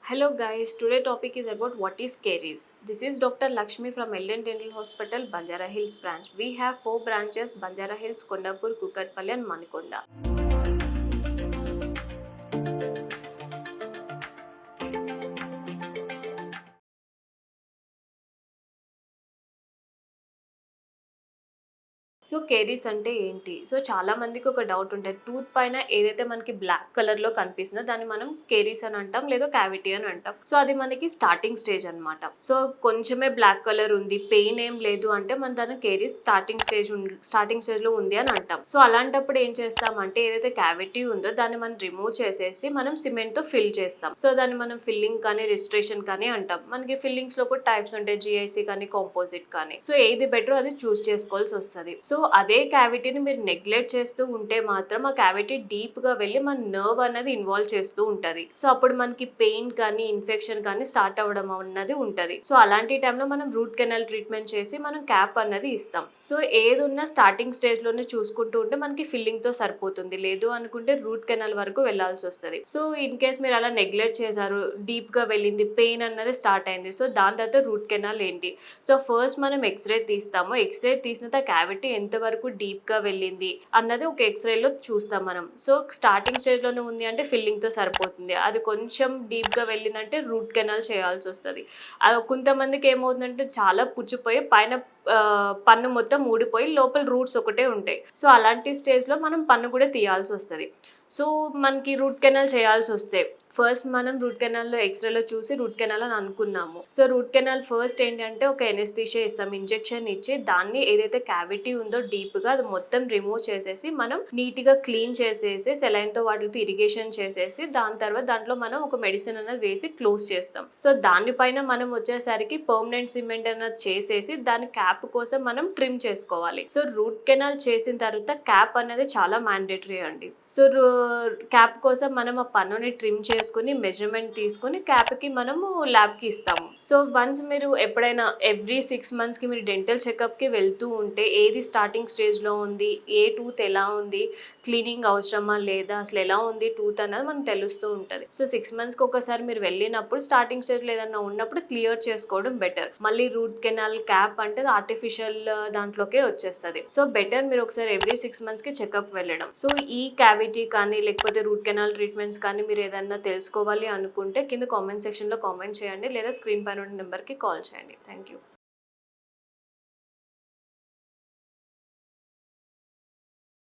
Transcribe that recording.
Hello guys, today topic is about what is caries. This is Dr. Lakshmi from Ellen Dental Hospital, Banjara Hills branch. We have 4 branches: Banjara Hills, Kondapur, Kukatpalli and Manikonda. So caries అంటే ఏంటి? So చాలా మందికి ఒక doubt ఉంటది. Tooth పైన ఏదైతే మనకి black కలర్‌లో కనిపిస్తుందో దాన్ని మనం కేరీస్ అని అంటాం, లేదా క్యావిటీ అని అంటాం. సో అది మనకి స్టార్టింగ్ స్టేజ్ అన్నమాట. సో కొంచెమే బ్లాక్ కలర్ ఉంది, పెయిన్ ఏం లేదు అంటే మనం దాన్ని కేరీస్ స్టార్టింగ్ స్టేజ్‌లో ఉంది అని అంటాం. సో అలాంటప్పుడు ఏం చేస్తామంటే ఏదైతే క్యావిటీ ఉందో దాన్ని మనం రిమూవ్ చేసేసి మనం సిమెంట్‌తో ఫిల్ చేస్తాం. సో దాన్ని మనం ఫిల్లింగ్ కానీ, రిస్టరేషన్ కానీ అంటాం. మనకి ఫిల్లింగ్స్‌లో కూడా టైప్స్ ఉంటాయి. జీఐసీ కానీ, కాంపోజిట్ కానీ. సో ఏది బెటరో అది చూస్ చేసుకోవాల్సి వస్తది. సో అదే క్యావిటీని మీరు నెగ్లెక్ట్ చేస్తూ ఉంటే మాత్రం ఆ క్యావిటీ డీప్గా వెళ్ళి మన నర్వ్ అనేది ఇన్వాల్వ్ చేస్తూ ఉంటుంది. సో అప్పుడు మనకి పెయిన్ కానీ, ఇన్ఫెక్షన్ కానీ స్టార్ట్ అవ్వడం అన్నది ఉంటుంది. సో అలాంటి టైంలో మనం రూట్ కెనాల్ ట్రీట్మెంట్ చేసి మనం క్యాప్ అన్నది ఇస్తాం. సో ఏది ఉన్నా స్టార్టింగ్ స్టేజ్లోనే చూసుకుంటూ ఉంటే మనకి ఫిల్లింగ్తో సరిపోతుంది. లేదు అనుకుంటే రూట్ కెనాల్ వరకు వెళ్ళాల్సి వస్తుంది. సో ఇన్ కేస్ మీరు అలా నెగ్లెక్ట్ చేశారు, డీప్గా వెళ్ళింది, పెయిన్ అన్నది స్టార్ట్ అయింది. సో దాని తర్వాత రూట్ కెనాల్ ఏంటి? సో ఫస్ట్ మనం ఎక్స్రే తీస్తాము. ఎక్స్రే తీసిన తర్వాత క్యావిటీ ఎంతవరకు డీప్గా వెళ్ళింది అన్నది ఒక ఎక్స్రేలో చూస్తాం మనం. సో స్టార్టింగ్ స్టేజ్లోనే ఉంది అంటే ఫిల్లింగ్తో సరిపోతుంది. అది కొంచెం డీప్గా వెళ్ళిందంటే రూట్ కెనాల్ చేయాల్సి వస్తుంది. కొంతమందికి ఏమవుతుందంటే చాలా పుచ్చిపోయి పైన పన్ను మొత్తం ఊడిపోయి లోపల రూట్స్ ఒకటే ఉంటాయి. సో అలాంటి స్టేజ్లో మనం పన్ను కూడా తీయాల్సి వస్తుంది. సో మనకి రూట్ కెనాల్ చేయాల్సి వస్తే ఫస్ట్ మనం రూట్ కెనాల్లో ఎక్స్రేలో చూసి రూట్ కెనాల్ అని అనుకున్నాము. సో రూట్ కెనాల్ ఫస్ట్ ఏంటంటే ఒక ఎనెస్థీషియా ఇస్తాం, ఇంజెక్షన్ ఇచ్చి దాన్ని ఏదైతే క్యావిటీ ఉందో డీప్గా అది మొత్తం రిమూవ్ చేసేసి మనం నీట్గా క్లీన్ చేసేసి సెలైన్తో వాటితో ఇరిగేషన్ చేసేసి దాని తర్వాత దాంట్లో మనం ఒక మెడిసిన్ అనేది వేసి క్లోజ్ చేస్తాం. సో దానిపైన మనం వచ్చేసరికి పర్మనెంట్ సిమెంట్ అనేది చేసేసి దాని క్యాప్ కోసం మనం ట్రిమ్ చేసుకోవాలి. సో రూట్ కెనాల్ చేసిన తర్వాత క్యాప్ అనేది చాలా మ్యాండేటరీ అండి. సో క్యాప్ కోసం మనం ఆ పన్నుని ట్రిమ్ చేసుకుని మెజర్మెంట్ తీసుకుని క్యాప్కి మనము ల్యాబ్కి ఇస్తాము. సో వన్స్ మీరు ఎప్పుడైనా ఎవ్రీ 6 monthsకి మీరు డెంటల్ చెకప్కి వెళ్తూ ఉంటే ఏది స్టార్టింగ్ స్టేజ్లో ఉంది, ఏ టూత్ ఎలా ఉంది, క్లీనింగ్ అవసరమా లేదా, అసలు ఎలా ఉంది టూత్ అన్నది మనకు తెలుస్తూ ఉంటుంది. సో 6 monthsకి ఒకసారి మీరు వెళ్ళినప్పుడు స్టార్టింగ్ స్టేజ్లో ఏదైనా ఉన్నప్పుడు క్లియర్ చేసుకోవడం బెటర్. మళ్ళీ రూట్ కెనాల్ క్యాప్ అంటే ఆర్టిఫిషియల్ దాంట్లోకే వచ్చేస్తుంది. సో బెటర్ మీరు ఒకసారి ఎవ్రీ 6 monthsకి చెకప్ వెళ్ళడం. సో ఈ క్యావిటీ కానీ లేకపోతే రూట్ కెనాల్ ట్రీట్మెంట్స్ కానీ మీరు ఏదైనా తెలుసుకోవాలి అనుకుంటే కింద కామెంట్ సెక్షన్లో కామెంట్ చేయండి, లేదా స్క్రీన్ పైన ఉన్న నెంబర్కి కాల్ చేయండి. Thank you.